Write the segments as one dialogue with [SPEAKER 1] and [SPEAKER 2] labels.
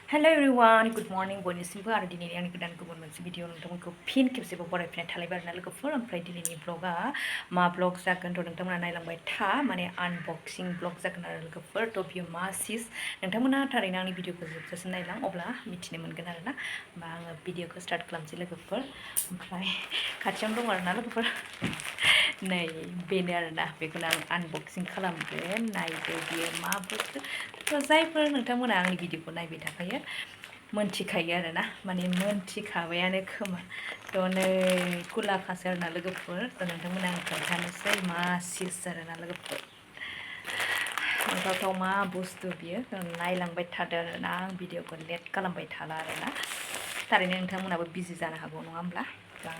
[SPEAKER 1] Hello everyone, good morning. बयनिसिमबो आरो दिनै आंनि गोदान गुबुन मोनसे भिडिअ नोंथांमोनखौ फिन खेबसेबाव बरायफिननाय थालायबाय आरोना लोगोफोर। ओमफ्राय दिनैनि ब्लगा मा ब्लग जागोन थ' नोंथांमोना नायलांबाय था, माने आनबक्सिं ब्लग जागोन आरो लोगोफोर। थ' बियो मा सिस नोंथांमोना थारैनो आंनि भिडिअखौ जोबजासिम नायलां, अब्ला मिथिनो मोनगोन आरोना। होमबा आङो भिडिअखौ स्टार्ट खालामसै लोगोफोर। ओमफ्राय खाथियावनो दं आरोना लोगोफोर। नै बेनो आरोना, बेखौनो आं आनबक्सिं खालामगोन। नायदो बियो मा बुस्थु। थ' जायफोर नोंथांमोना आंनि भिडिअखौ नायबाय थाखायो मोनथिखायो आरोना, माने मोनथिखाबायानो खोमा। थ' नै खुलाखासो आरोना लोगोफोर। थ' नोंथांमोना आं खोन्थानोसै मा सिस आरोना लोगोफोर। गोथाव मा बुस्थु बियो नायलांबाय थादो आरोना, आं भिडिअखौ लेट खालामबाय थाला आरोना। थारैनो नोंथांमोनाबो बिजि जानो हागौ नङा होमब्ला? थ' आं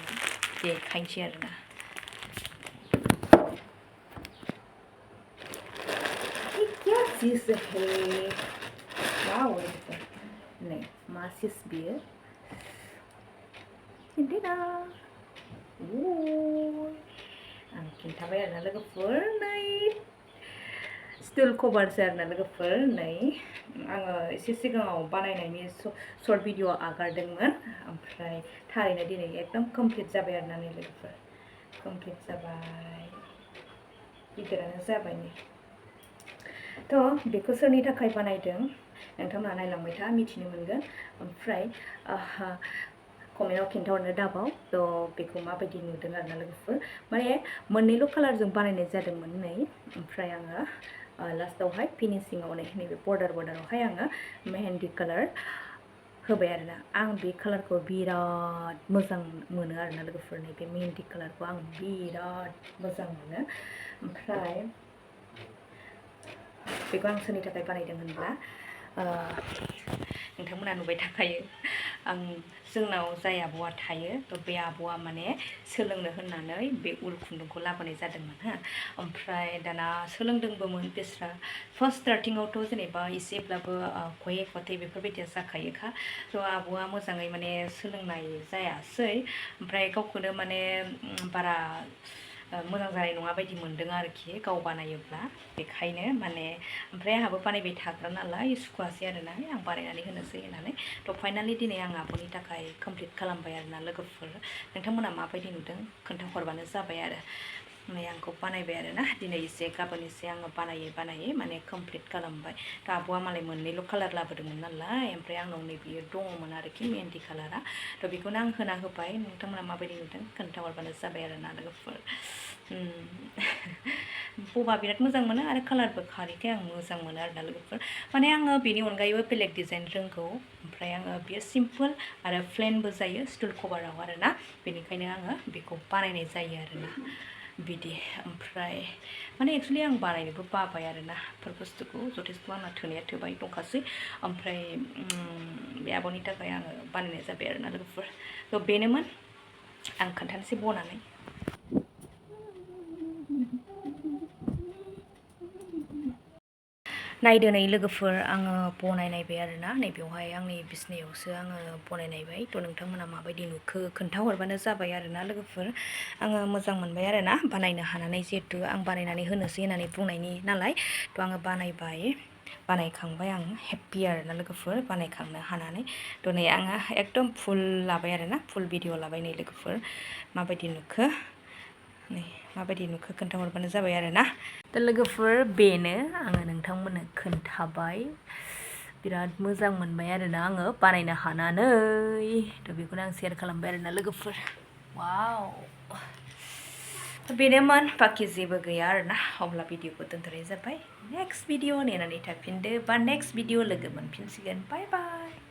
[SPEAKER 1] देखायनोसै आरोना। क्या चीज है? वाव, नै मा सिस बियो? दिना आं खिन्थाबाय आरोना लोगोफोर। नै स्टिल कभारसो आरोना लोगोफोर। नै आङो एसे सिगाङाव बानायनायनि सर्ट भिडिअ आगारदोंमोन, ओमफ्राय थारैनो दिनै एकदम कमप्लिट जाबाय आरोना। नै लोगोफोर कमप्लिट जाबाय, गिदिरानो जाबाय। नै थ' बेखौ सोरनि थाखाय बानायदों नोंथांमोना नायलांबाय था, मिथिनो मोनगोन। ओमफ्राय कमेन्टआव खिन्थाहरनो दाबाव थ' बेखौ माबायदि नुदों आरोना लोगोफोर। माने मोननैल' कालारजों बानायनाय जादोंमोन। नै ओमफ्राय आङो लास्टावहाय फिनिशिंआव नैबे बर्डारावहाय आङो मेहेन्दी कालार होबाय आरोना। आं बे कालारखौ बिराद मोजां मोनो आरोना लोगोफोर। नैबे मेहेन्दी कालारखौ आं बिराद मोजां मोनो। ओमफ्राय बेखौ आं सोरनि थाखाय बानायदों होनब्ला नोंथांमोना नुबाय थाखायो। आं जोंनाव जाय आब'आ थायो थ' बे आब'आ माने सोलोंनो होननानै बे उल खुन्दुंखौ लाबोनाय जादोंमोन हो। ओमफ्राय दाना सोलोंदोंबोमोन बिस्रा। फार्स्ट स्टार्टिंआवथ' जेनेबा एसेब्लाबो खये खथे बेफोरबायदिया जाखायोखा। थ' आब'आ मोजाङै माने सोलोंनाय जायासै, ओमफ्राय गावखौनो माने बारा मोजां जानाय नङा बायदि मोनदों आरोखि गाव बानायोब्ला। बेखायनो माने ओमफ्राय आंहाबो बानायबाय थाग्रा नालाय सुखुवासै आरोना, आं बानायनानै होनोसै होननानै। थ' फाइनालि दिनै आं आब'नि थाखाय कमप्लिट खालामबाय आरोना लोगोफोर। नोंथांमोना माबायदि नुदों खोन्थाहरबानो जाबाय आरो। नै आंखौ बानायबाय आरोना, दिनै एसे गाबोन एसे आङो बानायै माने कमप्लिट खालामबाय। थ' आब'आ मालाय मोननैल' कालार लाबोदोंमोन नालाय, ओमफ्राय आंनाव नैबेयो दङमोन आरोखि मेहेन्दी कालारा। थ' बेखौनो आं होना होबाय। नोंथांमोना माबायदि नुदों खोन्थाहरबानो जाबाय आरोना लोगोफोर। बबा बिराद मोजां मोनो आरो कालारबो खारैखाय आं मोजां मोनो आरोना लोगोफोर। माने आङो बेनि अनगायैबो बेलेग डिजाइन रोंगौ, ओमफ्राय आङो बेयो सिम्पोल आरो प्लेनबो जायो स्टिल कभाराव आरोना। बेनिखायनो आङो बेखौ बानायनाय जायो आरोना बिदि। ओमफ्राय माने एक्सुवेलि आं बानायनोबो बाबाय आरोना बेफोर बुस्थुखौ। जथेस्थ' आंना थोनाया थोबाय दंखासै। ओमफ्राय बे आब'नि थाखाय आङो बानायनाय जाबाय आरोना लोगोफोर। थ' बेनोमोन, आं खोन्थानोसै बनानै। नायदो नै लोगोफोर, आङो बनायनायबाय आरोना। नैबेवहाय आंनि बिसिनायावसो आङो बनायनायबाय। थ' नोंथांमोना माबायदि नुखो खोन्थाहरबानो जाबाय आरोना लोगोफोर। आङो मोजां मोनबाय आरोना बानायनो हानानै, जिहेथु आं बानायनानै होनोसै होननानै बुंनायनि नालाय। थ' आङो बानायखांबाय, आं हेप्पि आरोना लोगोफोर बानायखांनो हानानै। थ' नै आङो एकदम फुल लाबाय आरोना, फुल भिडिअ लाबाय। नै लोगोफोर माबायदि नुखो, नै माबायदि नुखो खोन्थाहरबानो जाबाय आरोना। दा लोगोफोर बेनो, आङो नोंथांमोननो खोन्थाबाय। बिराद मोजां मोनबाय आरोना आङो बानायनो हानानै। थ' बेखौनो आं शेयार खालामबाय आरोना लोगोफोर। वाव, बेनोमोन, बाखि जेबो गैया आरोना। अब्ला भिडिअखौ दोनथ'नाय जाबाय। नेक्स्ट भिडिअ नेनानै थाफिनदो, बा नेक्स्ट भिडिअ लोगो मोनफिनसिगोन। बाय बाय।